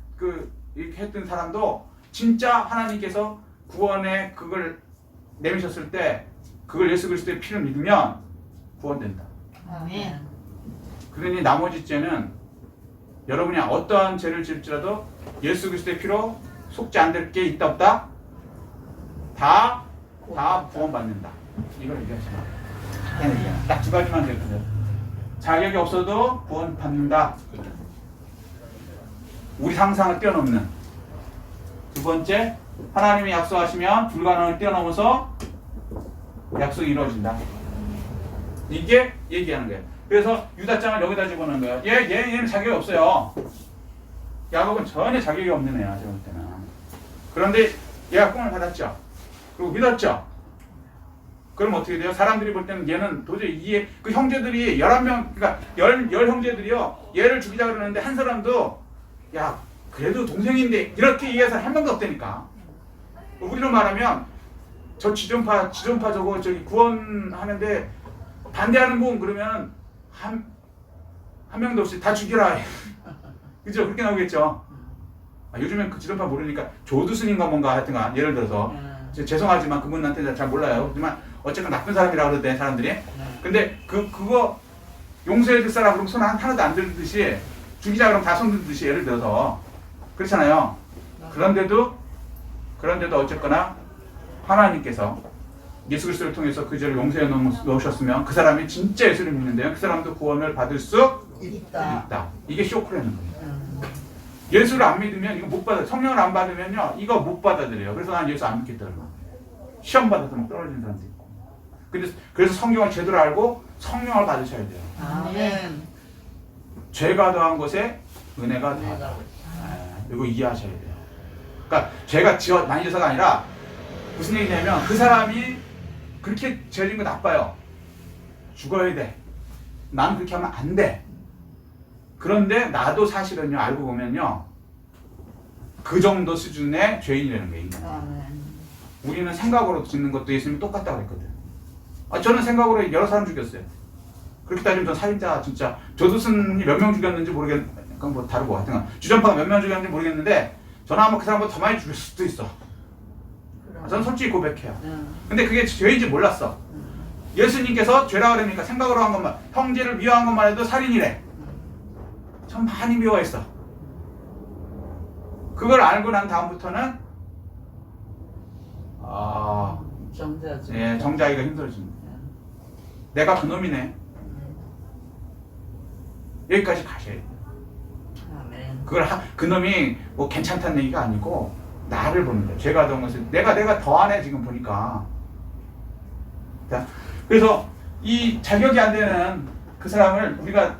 이렇게 했던 사람도 진짜 하나님께서 구원에 그걸 내미셨을 때 그걸 예수 그리스도의 피를 믿으면 구원된다. 아멘. 그러니 나머지 죄는 여러분이 어떠한 죄를 지을지라도 예수 그리스도의 피로 속지 않을 게 있다 없다? 다 구원받는다. 이걸 얘기하시면 딱 두 가지만 되거든. 자격이 없어도 구원받는다. 우리 상상을 뛰어넘는. 두 번째, 하나님이 약속하시면 불가능을 뛰어넘어서 약속이 이루어진다. 이게 얘기하는 거예요. 그래서 유다장을 여기다 집어넣은 거예요. 얘는 자격이 없어요. 야곱은 전혀 자격이 없는 애야, 제가 볼 때는. 그런데 얘가 꿈을 받았죠. 그리고 믿었죠. 그럼 어떻게 돼요? 사람들이 볼 때는 얘는 도저히 그 형제들이 11명, 그러니까 열 형제들이요. 얘를 죽이자 그러는데 한 사람도 야, 그래도 동생인데 이렇게 얘기해서 한 명도 없다니까. 우리로 말하면 저 지존파 저거 저기 구원하는데 반대하는 분 그러면 한 명도 없이 다 죽여라. 그죠? 그렇게 나오겠죠. 요즘엔 그 지존파 모르니까 조두순인가 뭔가 하여튼가 예를 들어서 죄송하지만 그분한테 잘 몰라요. 하지만 어쨌든 나쁜 사람이라고 그러대 사람들이. 근데 그거 용서해 줄 사람 그럼 손 하나도 안 들듯이 죽이자 그러면 다 손 들듯이 예를 들어서 그렇잖아요. 그런데도 어쨌거나 하나님께서 예수 그리스도를 통해서 그 죄를 용서해 놓으셨으면 그 사람이 진짜 예수를 믿는데요. 그 사람도 구원을 받을 수 있다. 이게 쇼크라는 거예요. 예수를 안 믿으면 이거 못 받아. 성령을 안 받으면요 이거 못 받아들여요. 그래서 난 예수 안 믿겠다고. 시험 받아서 막 떨어지는 사람도 있고. 그래서 성경을 제대로 알고 성령을 받으셔야 돼요. 아멘. 죄가 더한 것에 은혜가 더하다. 이거 이해하셔야 돼요. 그러니까 죄가 많이 져서가 아니라 무슨 얘기냐면 그 사람이 그렇게 죄 지은 거 나빠요. 죽어야 돼. 난 그렇게 하면 안 돼. 그런데 나도 사실은요 알고 보면요 그 정도 수준의 죄인이라는 거예요. 인간은. 우리는 생각으로 짓는 것도 예수님이 똑같다고 했거든. 저는 생각으로 여러 사람 죽였어요. 그렇게 따지면 전 살인자 진짜 조두순이 몇 명 죽였는지 모르겠는데 그건 뭐 다르고 하여튼 주전파가 몇 명 죽였는지 모르겠는데 저는 아마 그 사람보다 더 많이 죽일 수도 있어. 저는 솔직히 고백해요. 근데 그게 죄인지 몰랐어. 예수님께서 죄라 그러니까 생각으로 한 것만 형제를 미워한 것만 해도 살인이래. 전 많이 미워했어. 그걸 알고 난 다음부터는 정자하기가 힘들어집니다. 내가 그놈이네. 여기까지 가셔야 돼요. 그놈이 뭐 괜찮다는 얘기가 아니고 나를 보는 거예요. 죄가 더한 것을 내가 더하네 지금 보니까. 자, 그래서 이 자격이 안 되는 그 사람을 우리가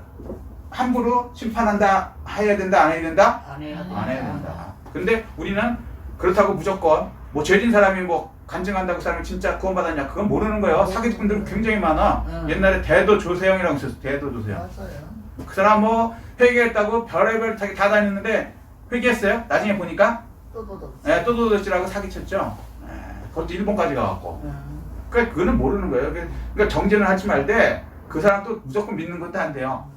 함부로 심판한다, 해야 된다, 안 해야 된다? 안 해야 된다. 근데 우리는 그렇다고 무조건 뭐 죄진 사람이 뭐 간증한다고 그 사람이 진짜 구원받았냐 그건 모르는 거예요. 사기꾼들 굉장히 많아. 옛날에 대도 조세형이라고 있었어. 대도 조세형. 맞아요. 그 사람 뭐 회개했다고 별의별 다 다녔는데 회개했어요? 나중에 보니까 또도둑질하고 사기쳤죠. 그것도 일본까지 가갖고. 그러니까 그거는 모르는 거예요. 그러니까 정죄는 하지 말되 그 사람 또 무조건 믿는 것도 안 돼요.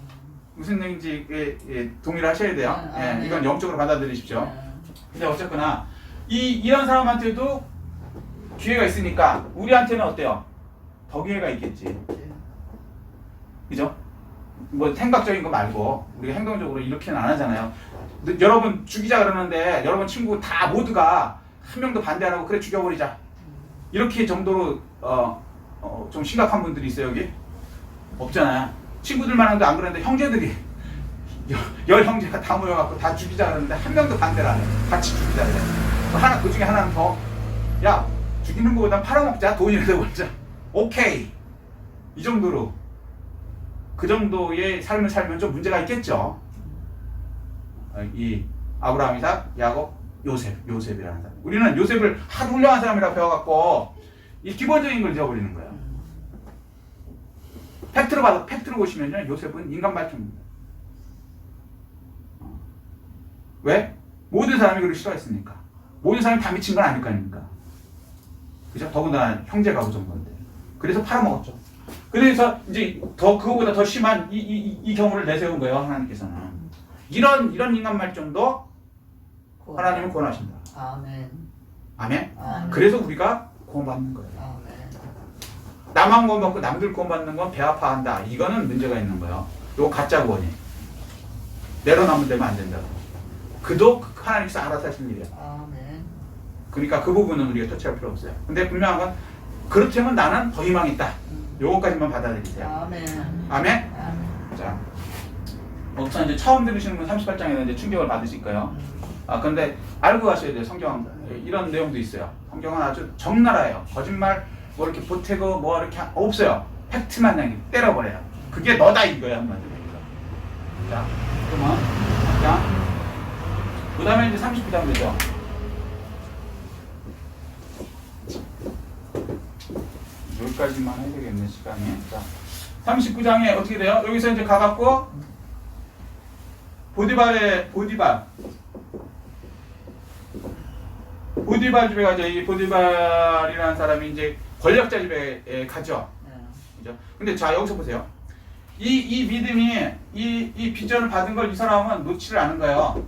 무슨 얘기인지 동의를 하셔야 돼요. 이건 영적으로 받아들이십시오. 근데 어쨌거나 이런 사람한테도 기회가 있으니까 우리한테는 어때요? 더 기회가 있겠지. 그죠? 뭐 생각적인 거 말고 우리가 행동적으로 이렇게는 안 하잖아요. 여러분 죽이자 그러는데 여러분 친구 다 모두가 한 명도 반대 안 하고 그래 죽여버리자. 이렇게 정도로 좀 심각한 분들이 있어요 여기? 없잖아요. 친구들만 하는데 안 그러는데 형제들이 열 형제가 다 모여갖고 다 죽이자 그러는데 한 명도 반대를 안 해. 같이 죽이자 그래. 그 중에 하나는 더 야 죽이는 것보다 팔아먹자, 돈이라도 벌자. 오케이. 이 정도로. 그 정도의 삶을 살면 좀 문제가 있겠죠. 이 아브라함, 이삭, 야곱, 요셉이라는 사람. 우리는 요셉을 아주 훌륭한 사람이라고 배워갖고 이 기본적인 걸 잊어버리는 거예요. 팩트로 보시면요, 요셉은 인간 발전입니다. 왜? 모든 사람이 그를 싫어했으니까. 모든 사람이 다 미친 건 아닐 거 아닙니까? 그죠? 더군다나 형제가 우선 건데. 그래서 팔아먹었죠. 그래서 이제 그거보다 더 심한 이 경우를 내세운 거예요, 하나님께서는. 이런 인간 말정도 하나님은 구원하신다. 아멘. 아멘? 아멘. 그래서 우리가 구원받는 거예요. 아멘. 나만 구원받고 남들 구원받는 건 배 아파한다. 이거는 문제가 있는 거예요. 이거 가짜 구원이. 내로남은 되면 안 된다고. 그도 하나님께서 알아서 하시는 일이에요. 아멘. 그러니까 그 부분은 우리가 터치할 필요 없어요. 근데 분명한 건 그렇다면 나는 더 희망이 있다. 요거까지만 받아들이세요. 아멘. 아멘? 아멘. 자, 우선 이제 처음 들으시는 분 38장에는 이제 충격을 받으실 거예요. 근데 알고 가셔야 돼요. 성경 이런 내용도 있어요. 성경은 아주 적나라해요. 거짓말 뭐 이렇게 보태고 뭐 이렇게 없어요. 팩트만 그냥 때려버려요. 그게 너다 이거야 한마디로. 자, 그러면 자, 그 다음에 이제 39장 되죠. 여기까지만 해야 되겠네, 시간이. 자, 39장에 어떻게 돼요? 여기서 이제 가갖고 보디발 집에 가죠. 이 보디발이라는 사람이 이제 권력자 집에 가죠. 그죠? 근데 자, 여기서 보세요. 이 믿음이 이 비전을 받은 걸 이 사람은 놓지를 않은 거예요.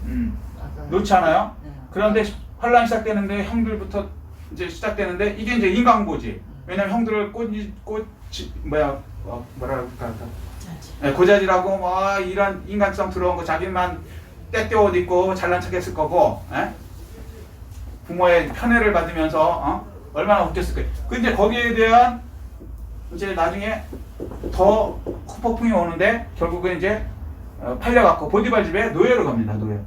맞아요. 놓지 않아요? 네. 그런데 환란이 시작되는데 형들부터 이제 시작되는데 이게 이제 인간고지. 왜냐면 형들을 고자질하고 뭐 이런 인간성 들어온 거 자기만 때때 옷 입고 잘난 척했을 거고, 부모의 편애를 받으면서 얼마나 웃겼을 거예요. 근데 거기에 대한 이제 나중에 더 후폭풍이 오는데 결국은 이제 팔려갖고 보디발 집에 노예로 갑니다. 노예.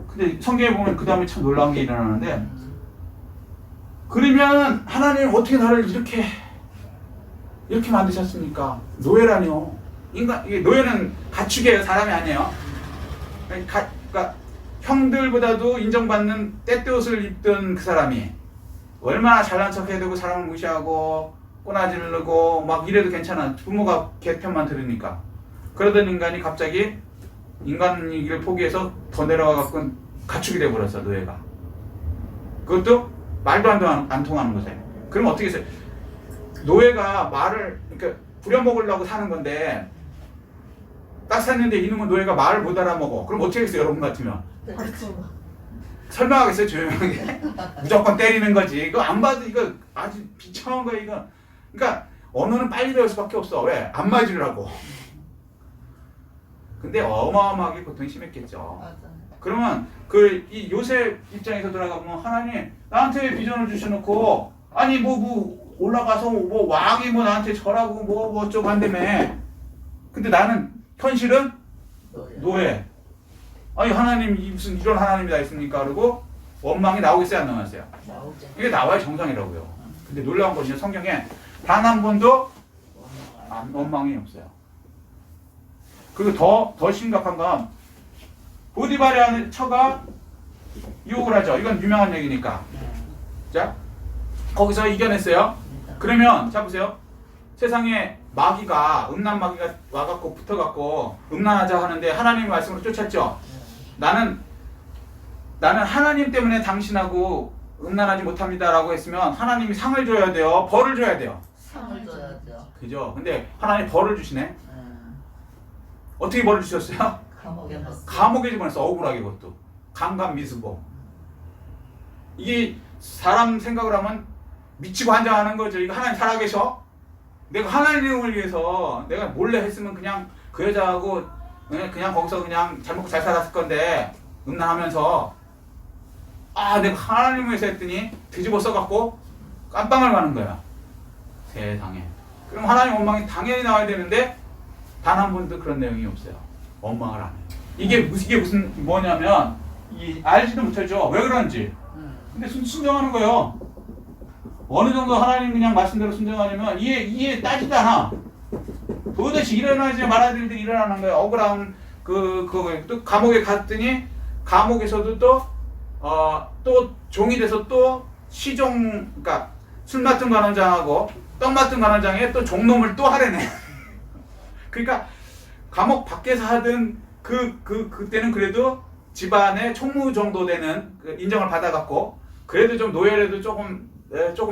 근데 성경에 보면 그 다음에 참 놀라운 게 일어나는데, 그러면 하나님 어떻게 나를 이렇게 만드셨습니까? 노예라뇨. 이게 노예는 가축이에요. 사람이 아니에요. 그러니까 형들보다도 인정받는 때때옷을 입던 그 사람이 얼마나 잘난 척 해야 되고 사람을 무시하고 꼬나지르고 막 이래도 괜찮아. 부모가 개편만 들으니까. 그러던 인간이 갑자기 인간이기를 포기해서 더 내려와 갖고 가축이 돼버렸어, 노예가. 그것도 말도 안 통하는 거죠. 그럼 어떻게 했어요? 노예가 말을, 그러니까 부려먹으려고 사는 건데 딱 샀는데 이놈은 노예가 말을 못 알아먹어. 그럼 어떻게 했어요, 여러분 같으면? 설명하겠어요, 조용하게. 무조건 때리는 거지. 이거 안 봐도 이거 아주 비참한 거야, 이거. 그러니까 언어는 빨리 배울 수밖에 없어. 왜? 안 맞으려고. 근데 어마어마하게 고통이 심했겠죠. 맞아요. 그러면 이 요셉 입장에서 들어가보면 하나님 나한테 비전을 주셔놓고 아니 뭐 올라가서 뭐 왕이 뭐 나한테 절하고 뭐 어쩌고 한다며. 근데 나는 현실은 노예. 아니 하나님 무슨 이런 하나님이 다 있습니까? 그러고 원망이 나오겠어요, 안 나왔어요? 나오죠. 이게 나와야 정상이라고요. 근데 놀라운 것이 성경에 단 한 번도 원망이 없어요. 그리고 더 심각한 건 보디발의 처가 유혹을 하죠. 이건 유명한 얘기니까. 자, 거기서 이겨냈어요. 그러면 자 보세요. 세상에 마귀가 음란 마귀가 와갖고 붙어갖고 음란하자 하는데 하나님의 말씀으로 쫓았죠. 나는 하나님 때문에 당신하고 음란하지 못합니다라고 했으면 하나님이 상을 줘야 돼요. 벌을 줘야 돼요. 상을 줘야죠. 그죠? 근데 하나님 벌을 주시네. 어떻게 벌을 주셨어요? 감옥에 넣었어. 감옥에 집어넣었어. 억울하게 그것도. 강간미수고. 이게 사람 생각을 하면 미치고 환장하는 거죠. 이거 하나님 살아계셔? 내가 하나님을 위해서 내가 몰래 했으면 그냥 그 여자하고 그냥 거기서 그냥 잘 먹고 잘 살았을 건데 음란하면서 내가 하나님을 위해서 했더니 뒤집어 써갖고 깜빵을 가는 거야. 세상에. 그럼 하나님 원망이 당연히 나와야 되는데 단 한 번도 그런 내용이 없어요. 원망을 안 해요. 이게 무슨 뭐냐면 알지도 못하죠. 왜 그런지. 근데 순종하는 거예요. 어느 정도 하나님 그냥 말씀대로 순종하려면 이해 따지도 않아. 도대체 일어나지 말아야 될 일이 일어나는 거예요. 억울한 또 감옥에 갔더니 감옥에서도 또 종이 돼서 또 그러니까 술 맡은 관원장하고 떡 맡은 관원장에 또 종놈을 또 하래네. 그러니까 감옥 밖에서 하던 그때는 그래도 집안의 총무 정도 되는 인정을 받아갖고 그래도 좀 노예라도 조금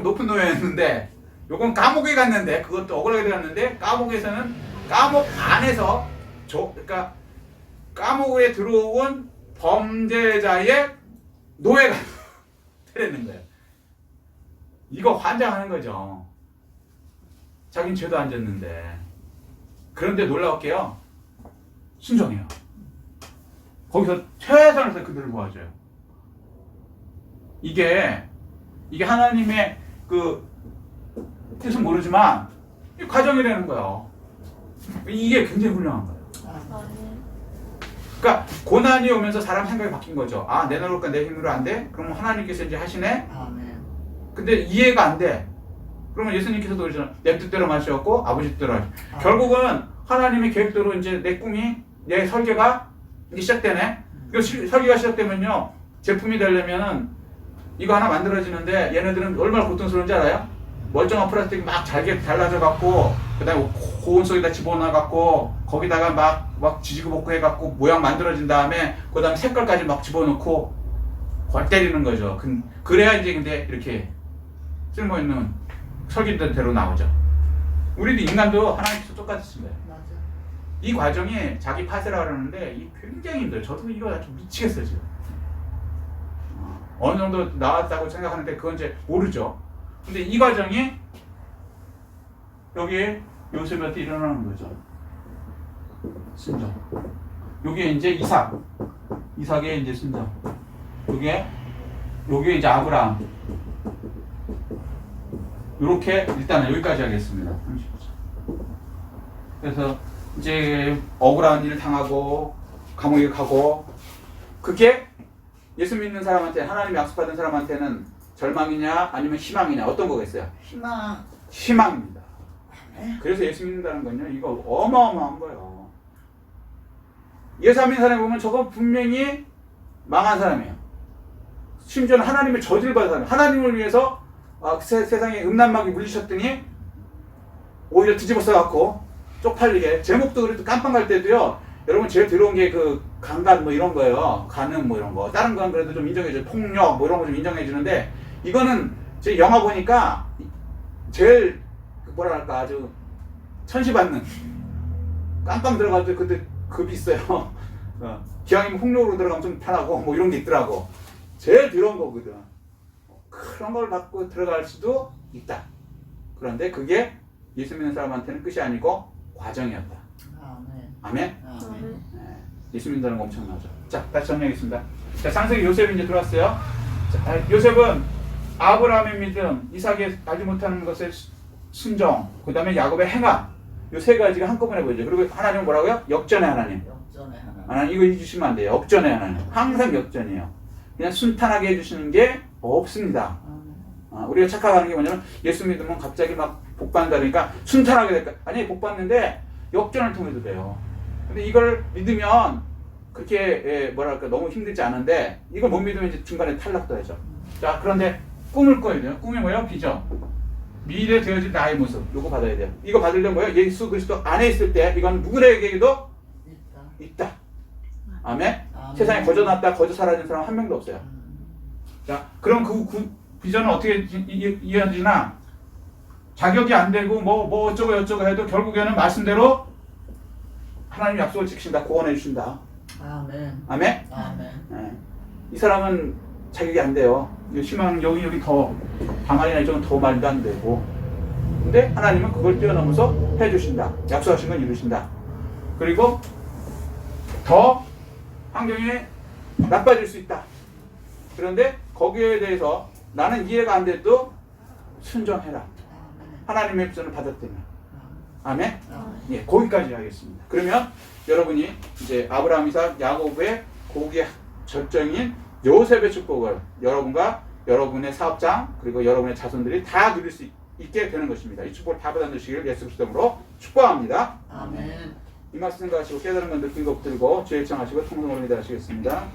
높은 노예였는데 요건 감옥에 갔는데 그것도 억울하게 갔는데 감옥에서는 감옥 안에서 그러니까 감옥에 들어온 범죄자의 노예가 되는 거예요. 이거 환장하는 거죠. 자긴 죄도 안 졌는데. 그런데 놀라울게요. 순종해요. 거기서 최선을 다해서 그들을 도와줘요. 이게 하나님의 뜻은 모르지만 이 과정이라는 거예요. 이게 굉장히 훌륭한 거예요. 그러니까 고난이 오면서 사람 생각이 바뀐 거죠. 아, 내 노력과 내 힘으로 안 돼? 그러면 하나님께서 이제 하시네? 근데 이해가 안 돼. 그러면 예수님께서도 그러잖아요. 내 뜻대로 마셨고 아버지 뜻대로 하시. 결국은 하나님의 계획대로 이제 내 꿈이 내 설계가 이제 시작되네. 설계가 시작되면요. 제품이 되려면은 이거 하나 만들어지는데 얘네들은 얼마나 고통스러운지 알아요? 멀쩡한 플라스틱이 막 잘게 잘라져 갖고 그다음에 고온 속에다 집어넣어 갖고 거기다가 막 지지고 볶고 해 갖고 모양 만들어진 다음에 그다음에 색깔까지 막 집어넣고 골 때리는 거죠. 그래야 이제 근데 이렇게 쓸모 있는 설계대로 나오죠. 우리도 인간도 하나님께서 똑같은 거예요. 이 과정이 자기 파세라 그러는데 이 굉장히 힘들어요. 저도 이거 좀 미치겠어요 지금. 어느 정도 나왔다고 생각하는데 그건 이제 모르죠. 근데 이 과정이 여기에 요셉한테 일어나는 거죠. 순종. 여기에 이제 이삭의 이제 순종. 여기에 이제 아브라함. 이렇게 일단은 여기까지 하겠습니다. 30초. 그래서 이제 억울한 일 당하고 감옥에 가고 그게 예수 믿는 사람한테 하나님 약속받은 사람한테는 절망이냐 아니면 희망이냐 어떤 거겠어요? 희망입니다. 그래서 예수 믿는다는 건요 이거 어마어마한 거예요. 예수 안 믿는 사람이 보면 저건 분명히 망한 사람이에요. 심지어는 하나님의 저주를 받은 사람. 하나님을 위해서 세상에 음란막이 물리셨더니 오히려 뒤집어 써갖고 쪽팔리게 제목도 그래도 깜빵 갈 때도요. 여러분 제일 들어온 게 강간 뭐 이런 거예요. 간음 뭐 이런 거. 다른 건 그래도 좀 인정해줘요. 폭력 뭐 이런 거 좀 인정해주는데 이거는 제 영화 보니까 제일 뭐랄까 아주 천시받는 깜빵 들어가도 그때 급이 있어요. 기왕이면 폭력으로 들어가면 좀 편하고 뭐 이런 게 있더라고. 제일 들어온 거거든. 그런 걸 받고 들어갈 수도 있다. 그런데 그게 예수 믿는 사람한테는 끝이 아니고 과정이었다. 아멘? 네. 예수 믿는다는 거 엄청나죠. 자, 다시 정리하겠습니다. 자, 창세기 요셉이 이제 들어왔어요. 자, 요셉은 아브라함의 믿음, 이삭의 알지 못하는 것의 순종, 그 다음에 야곱의 행함, 요 세 가지가 한꺼번에 보이죠. 그리고 하나님은 뭐라고요? 역전의 하나님. 하나님 이거 잊으시면 안 돼요. 역전의 하나님. 항상 역전이에요. 그냥 순탄하게 해주시는 게 없습니다. 우리가 착각하는 게 뭐냐면 예수 믿으면 갑자기 막 복받는다니까 순탄하게 될까? 아니 복받는데 역전을 통해도 돼요. 근데 이걸 믿으면 그렇게 뭐랄까 너무 힘들지 않은데 이걸 못 믿으면 이제 중간에 탈락도 하죠. 자 그런데 꿈을 꿔야 돼요. 꿈이 뭐예요? 비전. 미래 되어질 나의 모습. 이거 받아야 돼요. 이거 받으려면 뭐예요? 예수 그리스도 안에 있을 때 이건 누구에게도 있다. 아멘? 세상에 거저 났다 거저 사라진 사람 한 명도 없어요. 자 그럼 그 비전은 어떻게 이해하지나 자격이 안 되고 뭐 어쩌고 저쩌고 해도 결국에는 말씀대로 하나님 약속을 지키신다. 구원해 주신다. 아멘? 네. 이 사람은 자격이 안 돼요. 희망 여기 더 방안이나 이쪽은 더 말도 안 되고 근데 하나님은 그걸 뛰어넘어서 해주신다. 약속하신 건 이루신다. 그리고 더 환경이 나빠질 수 있다. 그런데 거기에 대해서 나는 이해가 안 돼도 순종해라. 하나님의 비전을 받았다면. 아멘? 예, 거기까지 하겠습니다. 그러면 여러분이 이제 아브라함, 이삭, 야곱의 거기에 절정인 요셉의 축복을 여러분과 여러분의 사업장 그리고 여러분의 자손들이 다 누릴 수 있게 되는 것입니다. 이 축복을 다 받아주시기를 예수 그리스도 이름으로 축복합니다. 아멘. 이 말씀 생각하시고 깨달은 건 느낀 것 들고 주의 청하시고 통성으로 믿어 하시겠습니다.